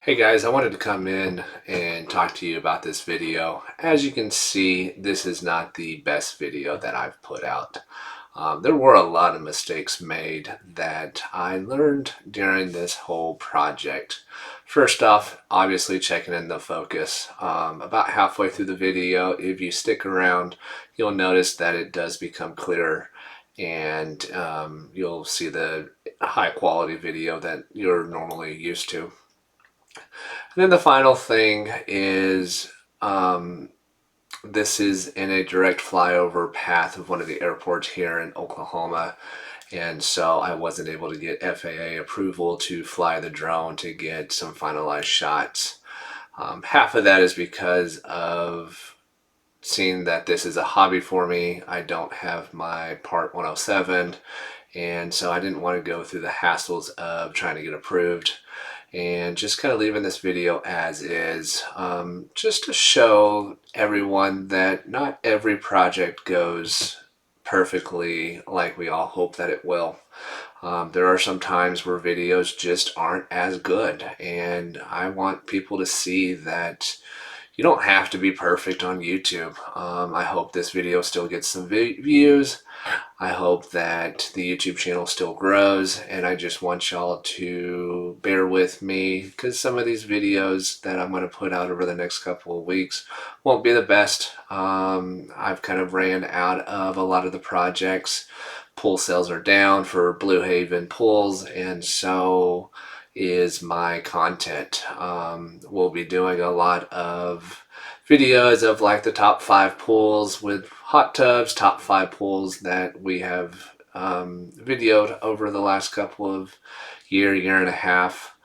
Hey guys, I wanted to come in and talk to you about this video. As you can see, this is not the best video that I've put out. There were a lot of mistakes made that I learned during this whole project. First off, obviously checking in the focus. About halfway through the video, if you stick around, you'll notice that it does become clearer and you'll see the high quality video that you're normally used to. And then the final thing is this is in a direct flyover path of one of the airports here in Oklahoma. And so I wasn't able to get FAA approval to fly the drone to get some finalized shots. Half of that is because of seeing that this is a hobby for me. I don't have my Part 107, and so I didn't want to go through the hassles of trying to get approved, and just kind of leaving this video as is, just to show everyone that not every project goes perfectly like we all hope that it will. There are some times where videos just aren't as good, and I want people to see that you don't have to be perfect on YouTube. I hope this video still gets some views. I hope that the YouTube channel still grows, and I just want y'all to bear with me because some of these videos that I'm going to put out over the next couple of weeks won't be the best. I've kind of ran out of a lot of the projects. Pool sales are down for Blue Haven pools, and so is my content. We'll be doing a lot of videos of like the top 5 pools with hot tubs, top 5 pools that we have videoed over the last couple of year and a half.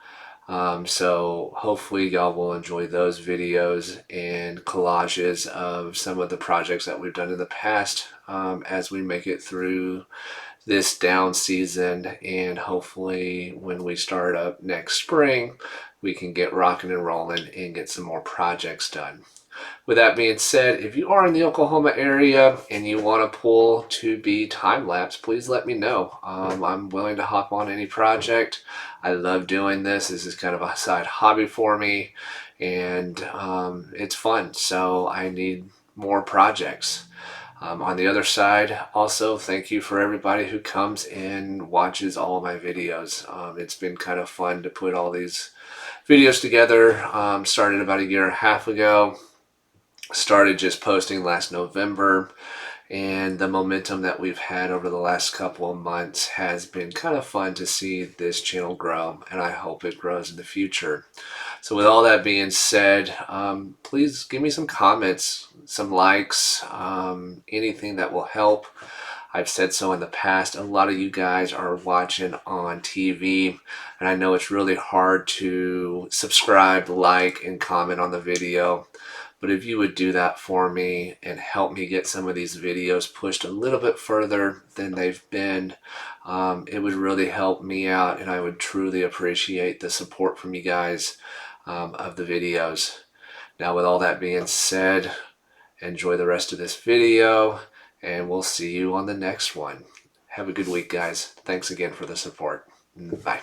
So hopefully y'all will enjoy those videos and collages of some of the projects that we've done in the past as we make it through this down season, and hopefully when we start up next spring we can get rocking and rolling and get some more projects done. With that being said, if you are in the Oklahoma area and you want a pool to be time-lapse, please let me know. I'm willing to hop on any project. I love doing this. This is kind of a side hobby for me, and it's fun, so I need more projects. On the other side, also, thank you for everybody who comes and watches all of my videos. It's been kind of fun to put all these videos together. Started about a year and a half ago. Started just posting last November, and the momentum that we've had over the last couple of months has been kind of fun to see this channel grow, and I hope it grows in the future. So with all that being said, please give me some comments, some likes, anything that will help. I've said so in the past. A lot of you guys are watching on TV, and I know it's really hard to subscribe, like, and comment on the video. But if you would do that for me and help me get some of these videos pushed a little bit further than they've been, it would really help me out, and I would truly appreciate the support from you guys of the videos. Now, with all that being said, enjoy the rest of this video, and we'll see you on the next one. Have a good week, guys. Thanks again for the support. Bye.